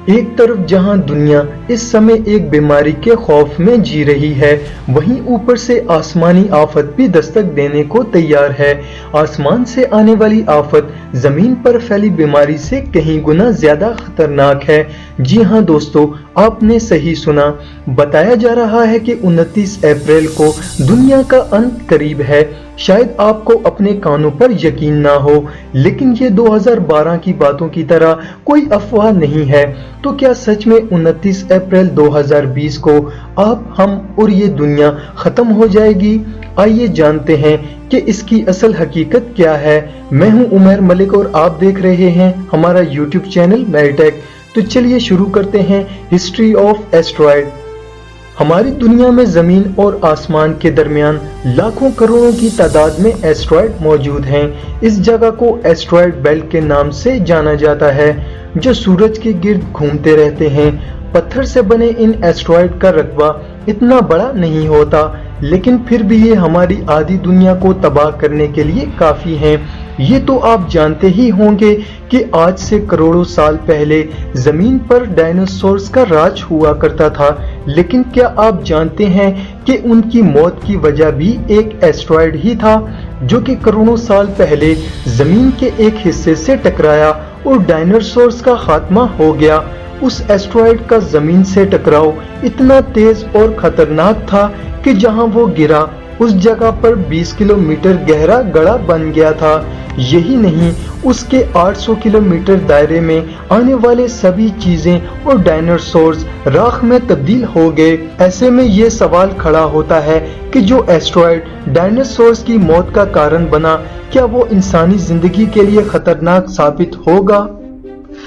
ایک طرف جہاں دنیا اس سمے ایک بیماری کے خوف میں جی رہی ہے، وہیں اوپر سے آسمانی آفت بھی دستک دینے کو تیار ہے۔ آسمان سے آنے والی آفت زمین پر پھیلی بیماری سے کہیں گنا زیادہ خطرناک ہے۔ جی ہاں دوستو، آپ نے صحیح سنا، بتایا جا رہا ہے کہ 29 اپریل کو دنیا کا انت قریب ہے۔ شاید آپ کو اپنے کانوں پر یقین نہ ہو، لیکن یہ 2012 کی باتوں کی طرح کوئی افواہ نہیں ہے۔ تو کیا سچ میں 29 اپریل 2020 کو آپ، ہم اور یہ دنیا ختم ہو جائے گی؟ آئیے جانتے ہیں کہ اس کی اصل حقیقت کیا ہے۔ میں ہوں عمیر ملک اور آپ دیکھ رہے ہیں ہمارا یوٹیوب چینل میریٹیک۔ تو چلیے شروع کرتے ہیں ہسٹری آف ایسٹرائڈ۔ ہماری دنیا میں زمین اور آسمان کے درمیان لاکھوں کروڑوں کی تعداد میں ایسٹرائڈ موجود ہیں۔ اس جگہ کو ایسٹرائڈ بیلٹ کے نام سے جانا جاتا ہے، جو سورج کے گرد گھومتے رہتے ہیں۔ پتھر سے بنے ان ایسٹرائڈ کا رقبہ اتنا بڑا نہیں ہوتا، لیکن پھر بھی یہ ہماری آدھی دنیا کو تباہ کرنے کے لیے کافی ہیں۔ یہ تو آپ جانتے ہی ہوں گے کہ آج سے کروڑوں سال پہلے زمین پر ڈائناسورز کا راج ہوا کرتا تھا، لیکن کیا آپ جانتے ہیں کہ ان کی موت کی وجہ بھی ایک ایسٹرائڈ ہی تھا، جو کہ کروڑوں سال پہلے زمین کے ایک حصے سے ٹکرایا اور ڈائناسورز کا خاتمہ ہو گیا۔ اس ایسٹرائڈ کا زمین سے ٹکراؤ اتنا تیز اور خطرناک تھا کہ جہاں وہ گرا اس جگہ پر 20 کلومیٹر گہرا گڑھا بن گیا تھا۔ یہی نہیں، اس کے 800 کلومیٹر دائرے میں آنے والے سبھی چیزیں اور ڈائناسورز راکھ میں تبدیل ہو گئے۔ ایسے میں یہ سوال کھڑا ہوتا ہے کہ جو ایسٹرائڈ ڈائناسورز کی موت کا کارن بنا، کیا وہ انسانی زندگی کے لیے خطرناک ثابت ہوگا؟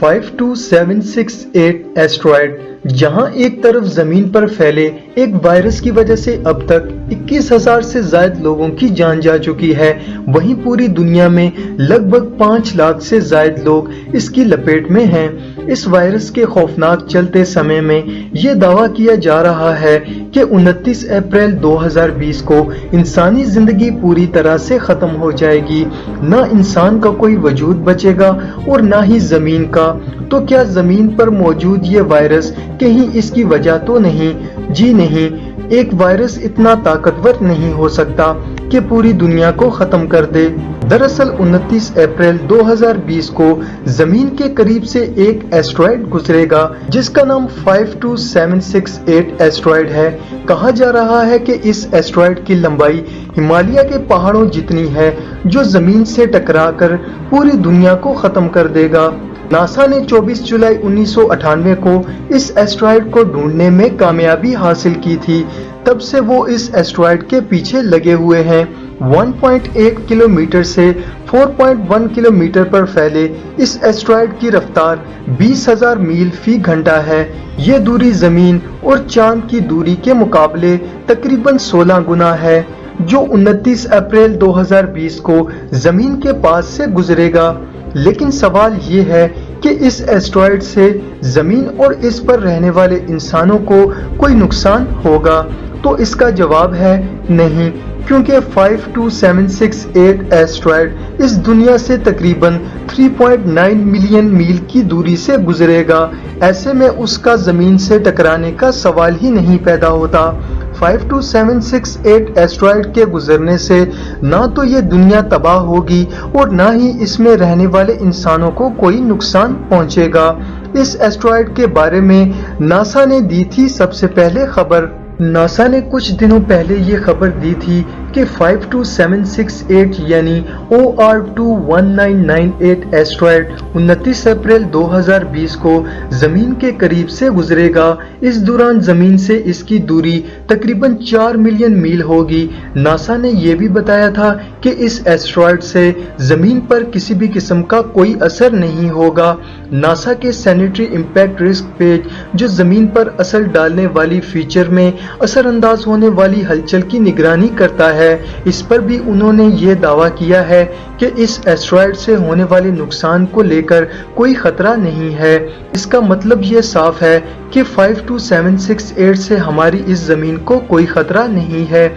52768 ایسٹرائڈ، جہاں ایک طرف زمین پر پھیلے ایک وائرس کی وجہ سے اب تک 21,000 سے زائد لوگوں کی جان جا چکی ہے، وہیں پوری دنیا میں لگ بھگ 5 لاکھ سے زائد لوگ اس کی لپیٹ میں ہیں۔ اس وائرس کے خوفناک چلتے سمے میں یہ دعویٰ کیا جا رہا ہے کہ 29 اپریل 2020 کو انسانی زندگی پوری طرح سے ختم ہو جائے گی، نہ انسان کا کوئی وجود بچے گا اور نہ ہی زمین کا۔ تو کیا زمین پر موجود یہ وائرس کہیں اس کی وجہ تو نہیں؟ جی نہیں، ایک وائرس اتنا طاقتور نہیں ہو سکتا کہ پوری دنیا کو ختم کر دے۔ دراصل 29 اپریل 2020 کو زمین کے قریب سے ایک ایسٹرائڈ گزرے گا جس کا نام 52768 ایسٹرائڈ ہے۔ کہا جا رہا ہے کہ اس ایسٹرائڈ کی لمبائی ہمالیہ کے پہاڑوں جتنی ہے، جو زمین سے ٹکرا کر پوری دنیا کو ختم کر دے گا۔ ناسا نے 24 جولائی 1998 کو اس ایسٹرائڈ کو ڈھونڈنے میں کامیابی حاصل کی تھی۔ تب سے وہ اس ایسٹرائڈ کے پیچھے لگے ہوئے ہیں۔ 1.8 کلومیٹر سے 4.1 کلومیٹر پر پھیلے اس ایسٹرائڈ کی رفتار 20,000 میل فی گھنٹہ ہے۔ یہ دوری زمین اور چاند کی دوری کے مقابلے تقریباً 16 گنا ہے، جو 29 اپریل 2020 کو زمین کے پاس سے گزرے گا۔ لیکن سوال یہ ہے کہ اس ایسٹرائڈ سے زمین اور اس پر رہنے والے انسانوں کو کوئی نقصان ہوگا؟ تو اس کا جواب ہے نہیں، کیونکہ 52768 ایسٹرائڈ اس دنیا سے تقریباً 3.9 ملین میل کی دوری سے گزرے گا۔ ایسے میں اس کا زمین سے ٹکرانے کا سوال ہی نہیں پیدا ہوتا۔ 52768 ایسٹرائڈ کے گزرنے سے نہ تو یہ دنیا تباہ ہوگی اور نہ ہی اس میں رہنے والے انسانوں کو کوئی نقصان پہنچے گا۔ اس ایسٹرائڈ کے بارے میں ناسا نے دی تھی سب سے پہلے خبر۔ ناسا نے کچھ دنوں پہلے یہ خبر دی تھی کہ 52768 یعنی OR21998 ایسٹرائڈ 29 اپریل 2020 کو زمین کے قریب سے گزرے گا۔ اس دوران زمین سے اس کی دوری تقریباً 4 ملین میل ہوگی۔ ناسا نے یہ بھی بتایا تھا کہ اس ایسٹرائڈ سے زمین پر کسی بھی قسم کا کوئی اثر نہیں ہوگا۔ ناسا کے سینیٹری امپیکٹ رسک پیج، جو زمین پر اثر ڈالنے والی فیچر میں اثر انداز ہونے والی ہلچل کی نگرانی کرتا ہے، اس پر بھی انہوں نے یہ دعویٰ کیا ہے کہ اس ایسٹرائڈ سے ہونے والے نقصان کو لے کر کوئی خطرہ نہیں ہے۔ اس کا مطلب یہ صاف ہے کہ 52768 سے ہماری اس زمین کو کوئی خطرہ نہیں ہے۔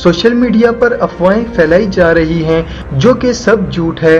سوشل میڈیا پر افواہیں پھیلائی جا رہی ہیں جو کہ سب جھوٹ ہے۔